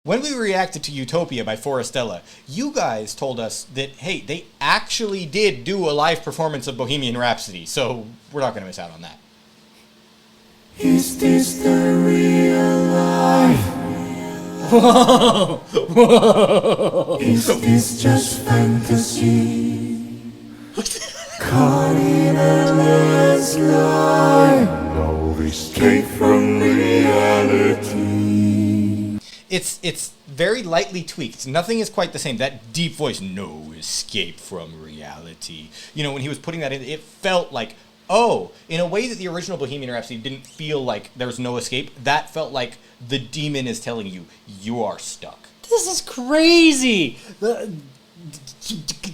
When we reacted to Utopia by Forestella, you guys told us that, hey, they actually did do a live performance of Bohemian Rhapsody, so we're not going to miss out on that. Is this the real life? Whoa! Whoa! Is this just fantasy? Caught in a landslide, no escape from reality. It's very lightly tweaked. Nothing is quite the same. That deep voice, no escape from reality. You know, when he was putting that in, it felt like, oh, in a way that the original Bohemian Rhapsody didn't feel like there was no escape. That felt like the demon is telling you, you are stuck. This is crazy.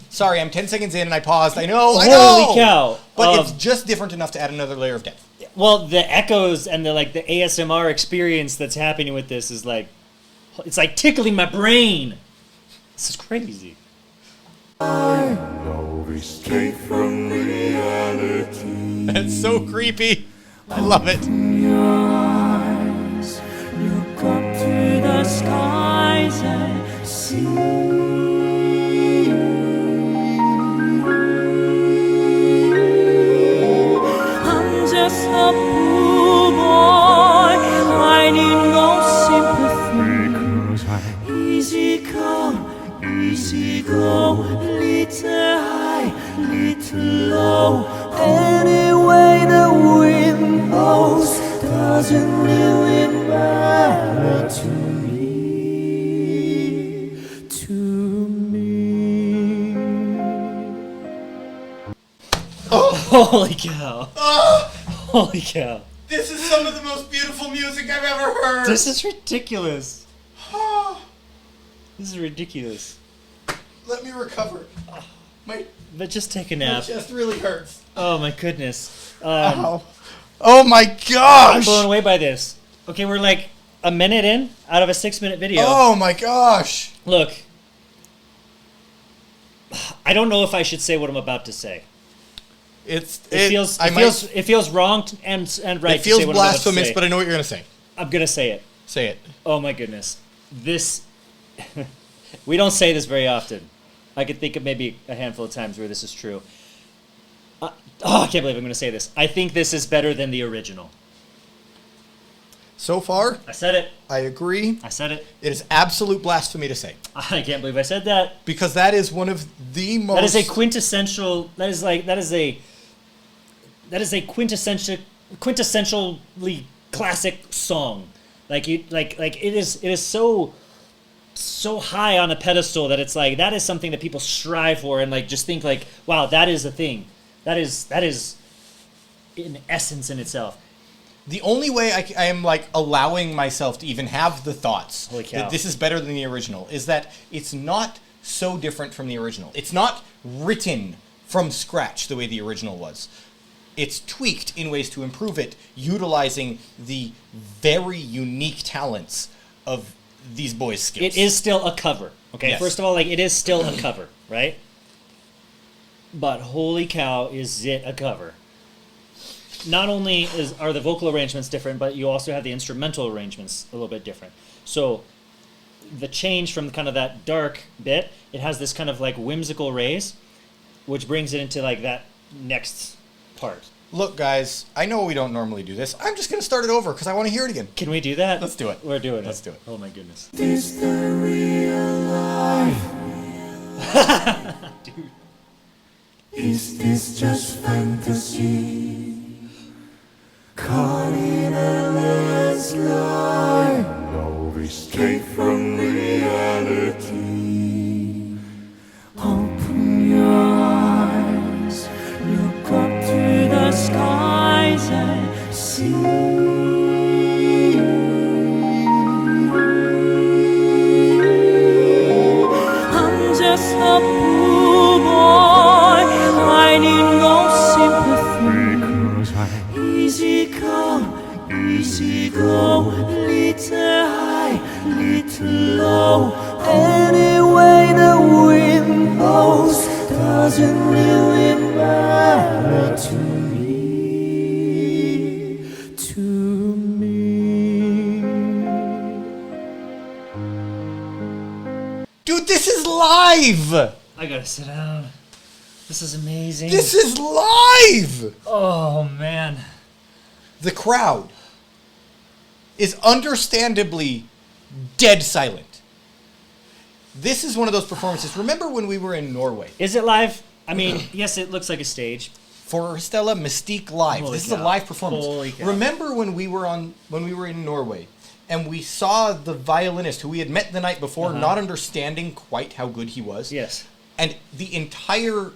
Sorry, I'm 10 seconds in and I paused. I know. Holy cow. But it's just different enough to add another layer of depth. Well, the echoes and the ASMR experience that's happening with this is like, it's like tickling my brain. This is crazy. No escape from reality. That's so creepy. I love it. Your eyes, look up to the skies and see. I'm just a poor boy, I need no sympathy. Easy come, easy go, little high, little low. Anyway the wind blows, doesn't really matter to me, to me. Oh, Holy cow. Holy cow. this is some of the most beautiful music I've ever heard. This is ridiculous. This is ridiculous. Let me recover. But just take a My nap. chest really hurts. Oh my goodness. Ow. Oh my I'm gosh! blown away by this. Okay, we're like a minute in out of a 6-minute video. Oh my gosh! Look, I don't know if I should say what I'm about to say. It feels wrong and right. It feels to say what blasphemous, I'm about to say. but I know what you're gonna say. I'm gonna say it. Say it. Oh my goodness, this. We don't say this very often. I could think of maybe a handful of times where this is true. I can't believe I'm going to say this. I think this is better than the original. So far, I said it. I agree. I said it. It is absolute blasphemy to say. I can't believe I said that. Because that is one of the most... That is a quintessential... That is a quintessentially classic song. Like it is so high on a pedestal that it's like that is something that people strive for and like just think like, wow, that is a thing. That is in essence in itself. The only way I am like allowing myself to even have the thoughts Holy cow. that this is better than the original is that it's not so different from the original. It's not written from scratch the way the original was. It's tweaked in ways to improve it, utilizing the very unique talents of these boys' skills. It is still a cover. Okay, Yes. First of all, like it is still a cover, right? But holy cow, is it a cover? Not only are the vocal arrangements different, but you also have the instrumental arrangements a little bit different. So the change from kind of that dark bit, it has this kind of like whimsical raise, which brings it into like that next part. Look, guys, I know we don't normally do this. I'm just going to start it over because I want to hear it again. Can we do that? Let's do it. We're doing it. Let's do it. Oh my goodness. Is the real life? Dude. Is this just fantasy? Caught in a landslide, no escape from reality. Open your eyes, look up to the skies and see. I'm just a poor boy, I need no sympathy. Easy come, easy go, little high, little low. Anyway the wind blows, doesn't really matter to me, to me. Dude, this is live! I gotta sit down. This is amazing. This is live! Oh, man. The crowd is understandably dead silent. This is one of those performances. Remember when we were in Norway? Is it live? I mean, yes, it looks like a stage. Forestella Mystique Live. Holy This is a cow. live performance. Holy cow. Remember when we were in Norway and we saw the violinist who we had met the night before, not understanding quite how good he was? Yes. And the entire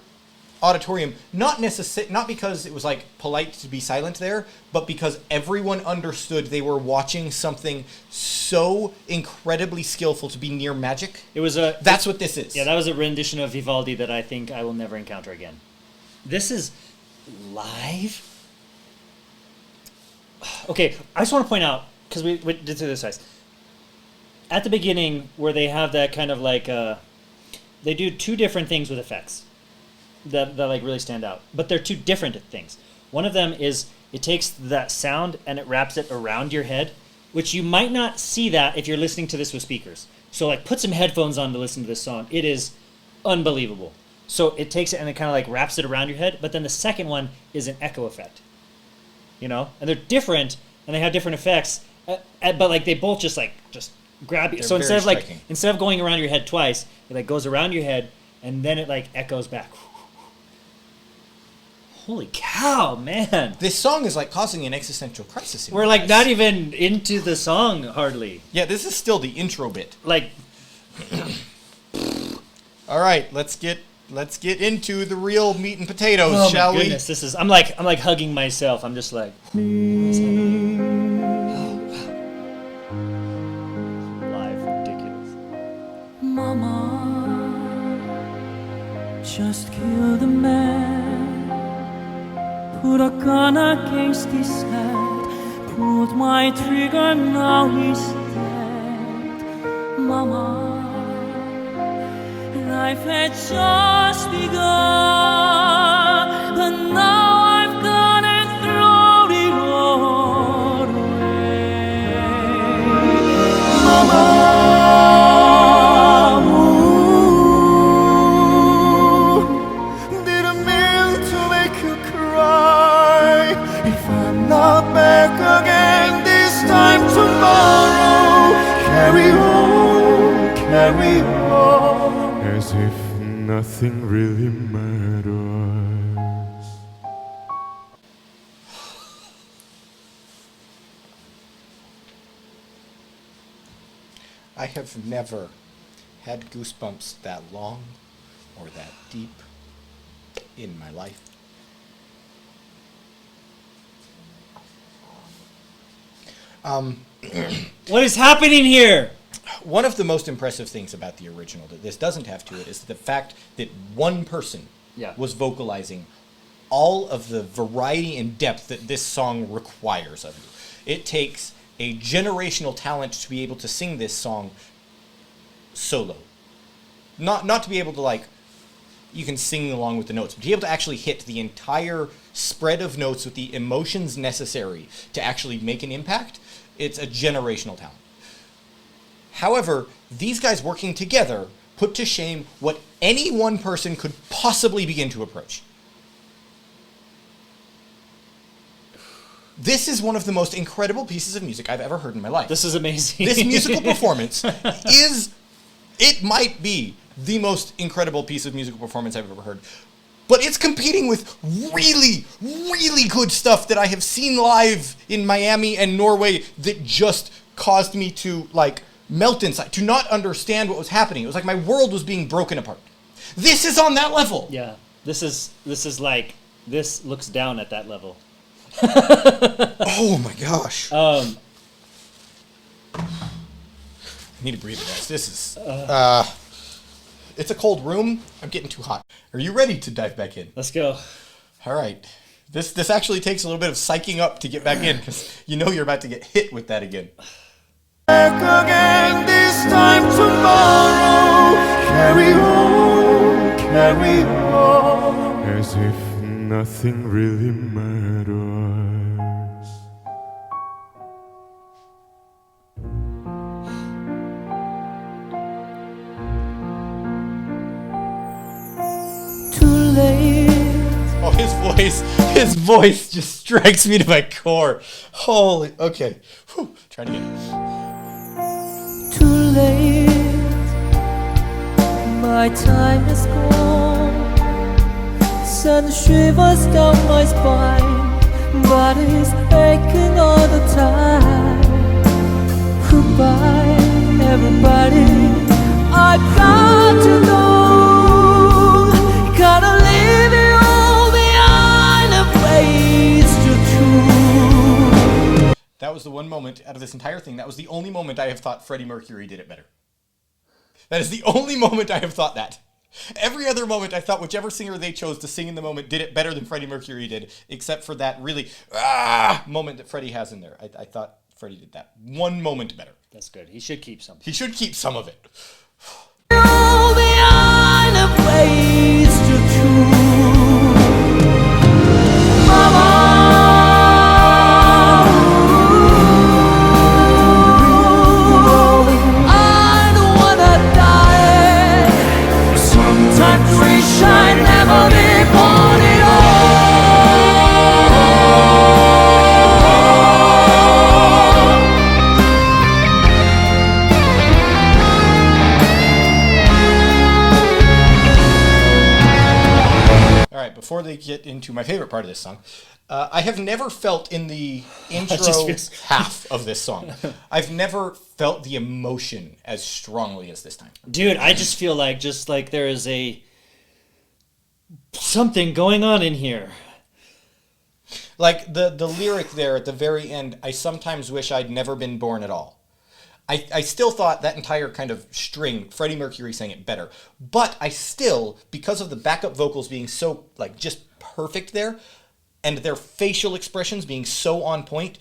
auditorium, not because it was like polite to be silent there, but because everyone understood they were watching something so incredibly skillful to be near magic. That's what this is. Yeah, that was a rendition of Vivaldi that I think I will never encounter again. This is live? Okay, I just want to point out, because we did through this guys. At the beginning, where they have that kind of like, they do two different things with effects that like really stand out. But they're two different things. One of them is it takes that sound and it wraps it around your head, which you might not see that if you're listening to this with speakers. So like put some headphones on to listen to this song. It is unbelievable. So it takes it and it kind of like wraps it around your head. But then the second one is an echo effect. You know? And they're different and they have different effects. But like they both just grab you. They're So very striking. instead of going around your head twice, it like goes around your head and then it like echoes back. Holy cow, man. This song is like causing an existential crisis. We're like not even into the song hardly. Yeah, this is still the intro bit. Like All right, let's get into the real meat and potatoes, shall my goodness, this is I'm like hugging myself. I'm just like live ridiculous. Mama, just kill the man. Put a gun against his head. Pulled my trigger, now he's dead. Mama, life had just begun, but now I've gotta throw it all away. Mama, didn't mean to make you cry. If I'm not back again this time tomorrow, carry on, carry on. As if nothing really matters. I have never had goosebumps that long or that deep in my life. What is happening here? One of the most impressive things about the original that this doesn't have to it is the fact that one person was vocalizing all of the variety and depth that this song requires of you. It takes a generational talent to be able to sing this song solo. Not to be able to like, you can sing along with the notes, but to be able to actually hit the entire spread of notes with the emotions necessary to actually make an impact, it's a generational talent. However, these guys working together put to shame what any one person could possibly begin to approach. This is one of the most incredible pieces of music I've ever heard in my life. This is amazing. This musical performance it might be the most incredible piece of musical performance I've ever heard. But it's competing with really, really good stuff that I have seen live in Miami and Norway that just caused me to, like, melt inside, to not understand what was happening. It was like my world was being broken apart. This is on that level. Yeah. This is like, this looks down at that level. Oh my gosh. I need to breathe, guys. This is... it's a cold room. I'm getting too hot. Are you ready to dive back in? Let's go. All right. This actually takes a little bit of psyching up to get back in, because you know you're about to get hit with that again. Back again this time tomorrow. Carry on, carry on. As if nothing really matters. His voice just strikes me to my core. Holy, okay. Whew. Try it again. Too late, my time is gone. Send shivers down my spine, body's aching all the time. Goodbye, everybody, I got to go. Gotta leave it all behind, a place to choose. That was the one moment out of this entire thing. That was the only moment I have thought Freddie Mercury did it better. That is the only moment I have thought that. Every other moment I thought whichever singer they chose to sing in the moment did it better than Freddie Mercury did, except for that really moment that Freddie has in there. I thought Freddie did that one moment better. That's good. He should keep some. He should keep some of it. All behind a place to choose. Mama, I don't wanna die. Sometimes wish I'd never been born at Before they get into my favorite part of this song, I have never felt in the intro half of this song, I've never felt the emotion as strongly as this time. Dude, I just feel like there is something going on in here. Like the lyric there at the very end, I sometimes wish I'd never been born at all. I still thought that entire kind of string, Freddie Mercury sang it better. But I still, because of the backup vocals being so, like, just perfect there, and their facial expressions being so on point,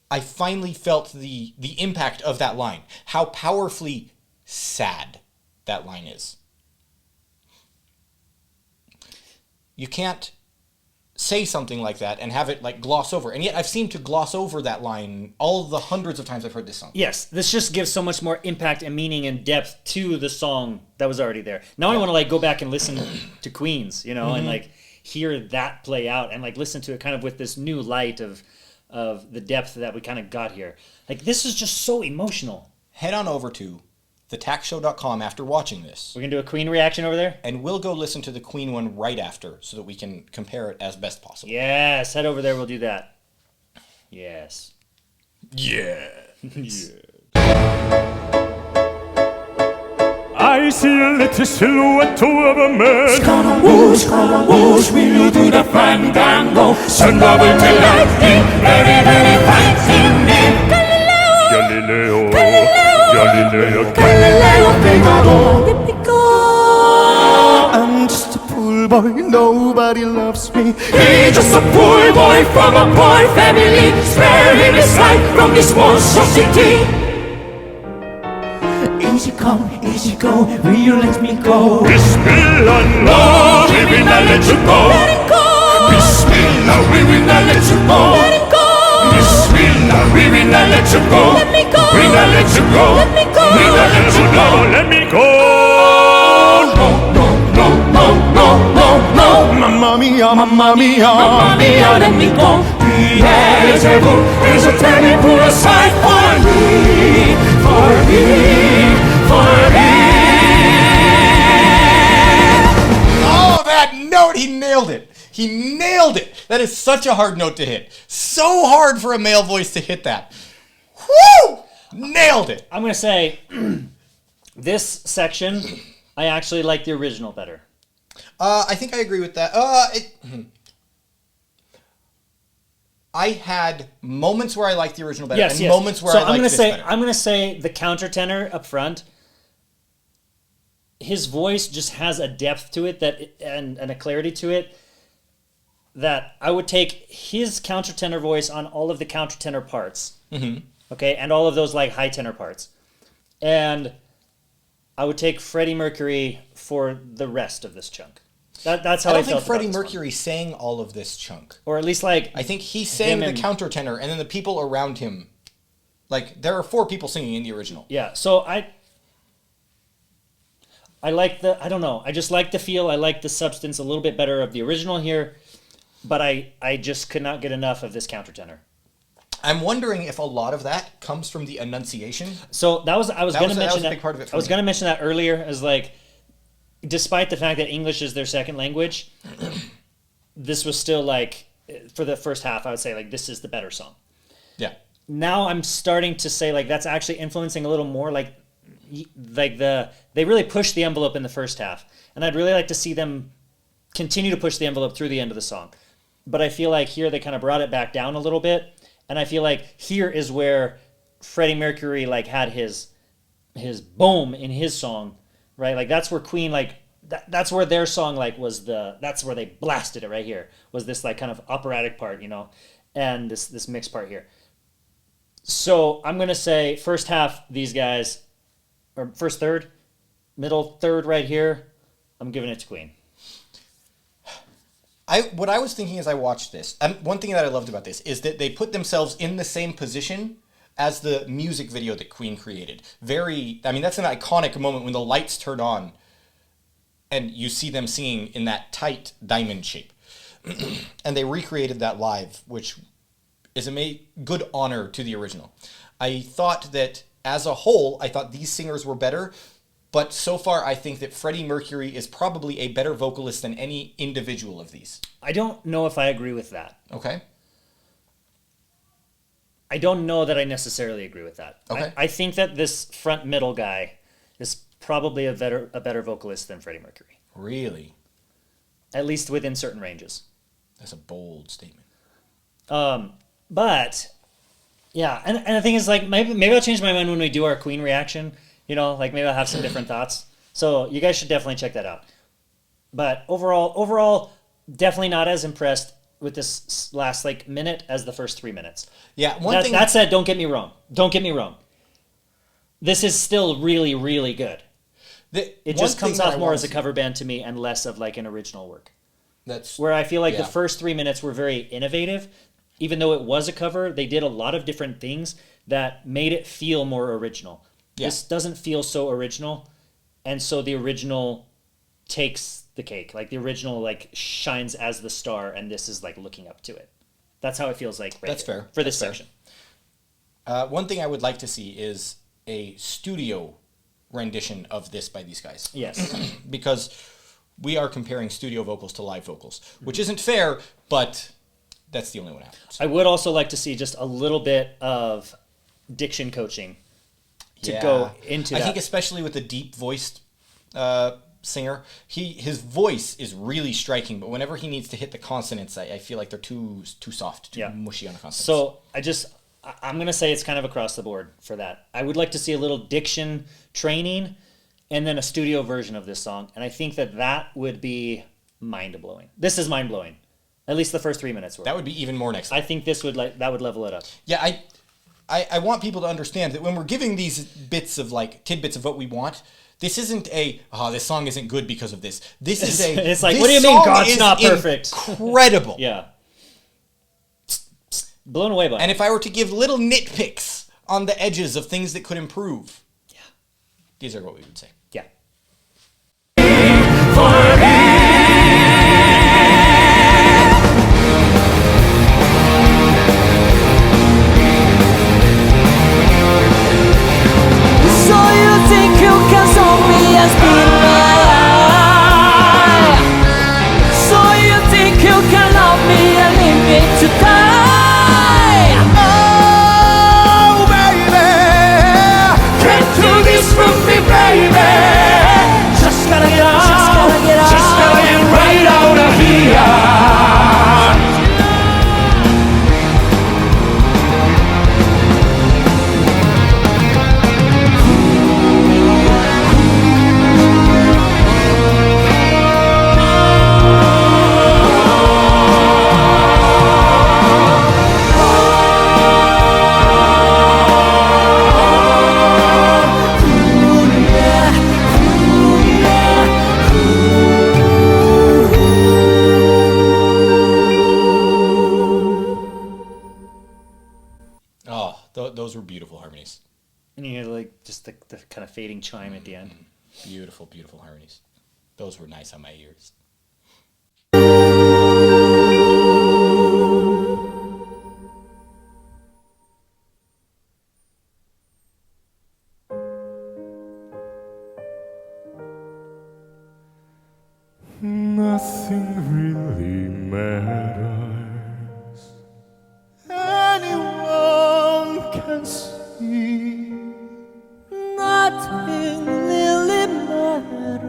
I finally felt the impact of that line. How powerfully sad that line is. You can't say something like that and have it like gloss over, and yet I've seemed to gloss over that line all the hundreds of times I've heard this song. Yes, this just gives so much more impact and meaning and depth to the song that was already there. Now I want to like go back and listen to Queens, you know, and like hear that play out and like listen to it kind of with this new light of the depth that we kind of got here. Like this is just so emotional. Head on over to thetaxshow.com after watching this. We're gonna do a Queen reaction over there? And we'll go listen to the Queen one right after so that we can compare it as best possible. Yes, head over there, we'll do that. Yes. Yeah. I see a little silhouette of a man. Come on, whoosh, will you do the fandango? Sun bubble to lightning, very, very frightening. Galileo, Galileo Figaro. I'm just a poor boy, nobody loves me. He's just a poor boy from a poor family. Spare him his life from this monstrosity. Easy come, easy go, will you let me go? Bismillah, No, we will not let you go. Let him go. Bismillah, we will not let you go. Let him go. Bismillah, we will not let you go. Let me go. We will not let you go. Let me go. We will not let you go. let me go. No, no, no, no, no, no, no. Mamma mia, mamma mia. Mamma mia, let me go. Beelzebub is a terrible sight for me, for me, for me. Oh, that note, he nailed it. He nailed it. That is such a hard note to hit. So hard for a male voice to hit that. Woo! Nailed it. I'm gonna say this section, I actually like the original better. I think I agree with that. I had moments where I liked the original better, and moments where I liked this better. I'm gonna say the countertenor up front. His voice just has a depth to it and a clarity to it that I would take his countertenor voice on all of the countertenor parts. Mm-hmm. Okay, and all of those like high tenor parts, and I would take Freddie Mercury for the rest of this chunk. That's how I felt. I don't think Freddie Mercury sang all of this chunk, or at least like I think he sang the countertenor, and then the people around him, like there are 4 people singing in the original. Yeah, so I like I don't know. I just like the feel. I like the substance a little bit better of the original here. but I just could not get enough of this countertenor. I'm wondering if a lot of that comes from the enunciation. So I was going to mention that was a big part of it for I was me. going to mention that earlier as like, despite the fact that English is their second language, this was still like, for the first half, I would say like this is the better song. Yeah. Now I'm starting to say like that's actually influencing a little more like they really pushed the envelope in the first half, and I'd really like to see them continue to push the envelope through the end of the song. But I feel like here they kind of brought it back down a little bit, and I feel like here is where Freddie Mercury like had his boom in his song, right? Like that's where Queen like that's where their song like was that's where they blasted it right here, was this like kind of operatic part, you know, and this mixed part here. So I'm gonna say first half these guys, or first third, middle third right here, I'm giving it to Queen. What I was thinking as I watched this, one thing that I loved about this is that they put themselves in the same position as the music video that Queen created. That's an iconic moment when the lights turn on and you see them singing in that tight diamond shape. And they recreated that live, which is a good honor to the original. I thought that as a whole, I thought these singers were better, but so far I think that Freddie Mercury is probably a better vocalist than any individual of these. I don't know if I agree with that. Okay. I don't know that I necessarily agree with that. Okay. I think that this front middle guy is probably a better vocalist than Freddie Mercury. Really? At least within certain ranges. That's a bold statement. But yeah, and the thing is like maybe I'll change my mind when we do our Queen reaction. You know, like maybe I'll have some different thoughts. So you guys should definitely check that out. But overall, definitely not as impressed with this last like minute as the first 3 minutes. Yeah, That said, don't get me wrong. This is still really, really good. It just comes off more as a cover band to me and less of like an original work. That's where I feel like the first 3 minutes were very innovative. Even though it was a cover, they did a lot of different things that made it feel more original. Yeah. This doesn't feel so original, and so the original takes the cake. Like the original like shines as the star, and this is like looking up to it. That's how it feels like. Right. That's fair for this section. One thing I would like to see is a studio rendition of this by these guys. Yes, because we are comparing studio vocals to live vocals, which isn't fair, but that's the only one out. So. I would also like to see just a little bit of diction coaching to go into that. I think especially with the deep-voiced singer, his voice is really striking, but whenever he needs to hit the consonants, I feel like they're too soft, too mushy on the consonants. So I'm going to say it's kind of across the board for that. I would like to see a little diction training and then a studio version of this song, and I think that would be mind-blowing. This is mind-blowing. At least the first 3 minutes were. That would be even more next level. I think this would that would level it up. Yeah, I want people to understand that when we're giving these bits of like tidbits of what we want, this isn't this song isn't good because of this. This is it's like, what do you mean God's not perfect? Incredible. Yeah. Blown away by it. And if I were to give little nitpicks on the edges of things that could improve, these are what we would say. Yeah. Those were beautiful harmonies. And you hear like just the kind of fading chime at the end. Beautiful, beautiful harmonies. Those were nice on my ears. nothing really matters. Anyone can see. Nothing really matters.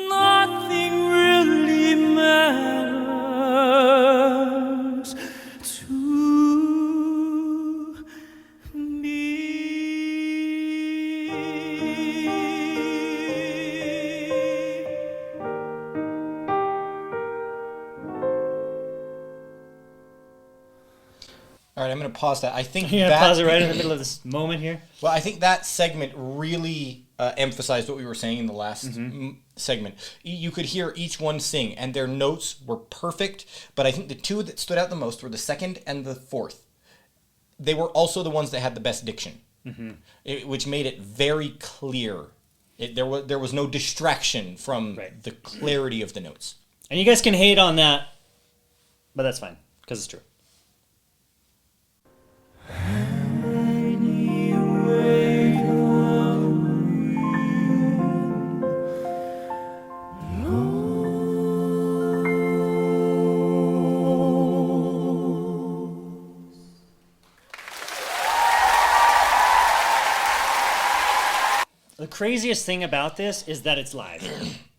Nothing really matters to me. All right, I'm going to pause that. I think Yeah, that, pause it right in the middle of this moment here. Well, I think that segment really emphasized what we were saying in the last segment. You could hear each one sing, and their notes were perfect, but I think the two that stood out the most were the second and the fourth. They were also the ones that had the best diction, which made it very clear. There was no distraction from the clarity of the notes. And you guys can hate on that, but that's fine, because it's true. The craziest thing about this is that it's live.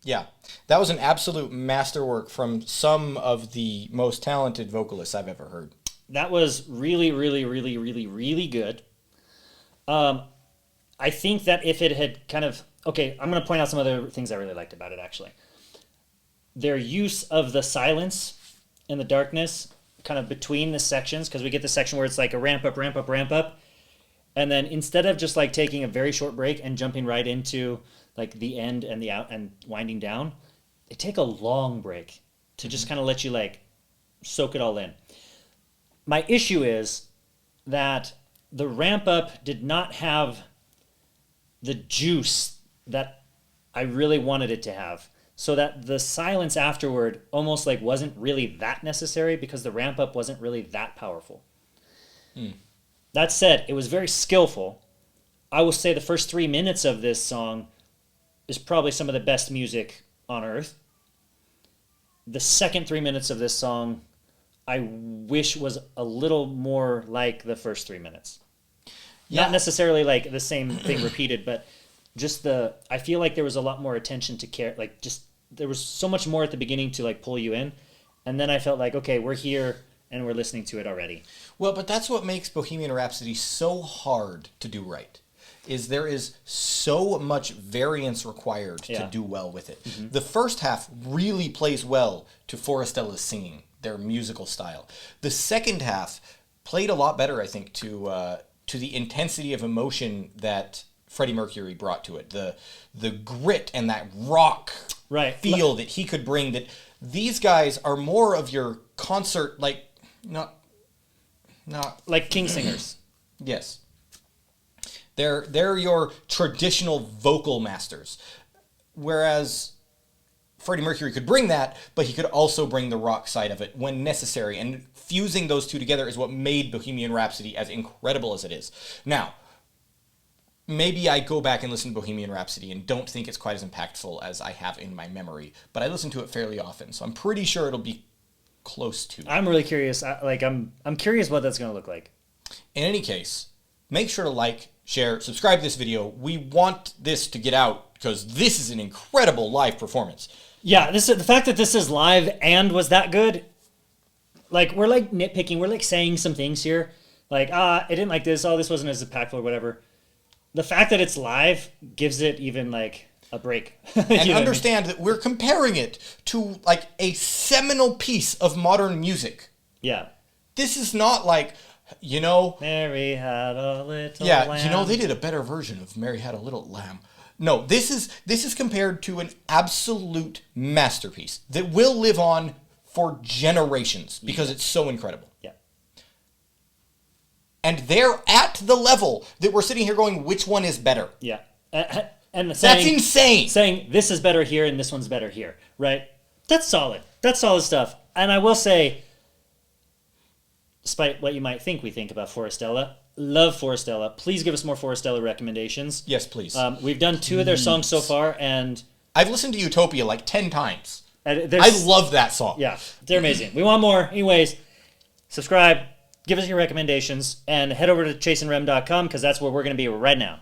Yeah, that was an absolute masterwork from some of the most talented vocalists I've ever heard. That was really, really, really, really, really good. I think that if it had kind of... Okay, I'm going to point out some other things I really liked about it, actually. Their use of the silence and the darkness kind of between the sections, because we get the section where it's like a ramp up, ramp up, ramp up. And then instead of just like taking a very short break and jumping right into like the end and the out and winding down, they take a long break to just kind of let you like soak it all in. My issue is that the ramp up did not have the juice that I really wanted it to have, so that the silence afterward almost like wasn't really that necessary because the ramp up wasn't really that powerful. That said, it was very skillful. I will say the first 3 minutes of this song is probably some of the best music on earth. The second 3 minutes of this song, I wish was a little more like the first 3 minutes. Yeah. Not necessarily like the same thing repeated, but just I feel like there was a lot more attention to care. Like just, there was so much more at the beginning to like pull you in. And then I felt like, okay, we're here and we're listening to it already. Well, but that's what makes Bohemian Rhapsody so hard to do right, is there is so much variance required to do well with it. The first half really plays well to Forestella's singing, their musical style. The second half played a lot better, I think, to the intensity of emotion that Freddie Mercury brought to it. The grit and that rock feel that he could bring, that these guys are more of your concert, like, not like king singers. Yes. They're your traditional vocal masters. Whereas Freddie Mercury could bring that, but he could also bring the rock side of it when necessary. And fusing those two together is what made Bohemian Rhapsody as incredible as it is. Now, maybe I go back and listen to Bohemian Rhapsody and don't think it's quite as impactful as I have in my memory, but I listen to it fairly often, so I'm pretty sure it'll be close to. I'm really curious. I'm curious what that's going to look like. In any case, make sure to like, share, subscribe to this video. We want this to get out because this is an incredible live performance. Yeah, the fact that this is live and was that good. Like, we're like nitpicking. We're like saying some things here. Like, I didn't like this. Oh, this wasn't as impactful or whatever. The fact that it's live gives it even like a break. And understand that we're comparing it to like a seminal piece of modern music. Yeah. This is not like, you know, Mary had a little yeah, lamb. you know, they did a better version of Mary Had a Little Lamb. No, this is compared to an absolute masterpiece that will live on for generations because it's so incredible. Yeah. And they're at the level that we're sitting here going, which one is better? Yeah. And That's saying, insane. Saying this is better here and this one's better here, right? That's solid. That's solid stuff. And I will say, despite what you might think we think about Forestella, Love Forestella. Please give us more Forestella recommendations. Yes, please. We've done 2 of their songs so far, and I've listened to Utopia like 10 times. I there's- love that song. Yeah, they're amazing. We want more. Anyways, subscribe, give us your recommendations, and head over to chaseandrem.com because that's where we're going to be right now.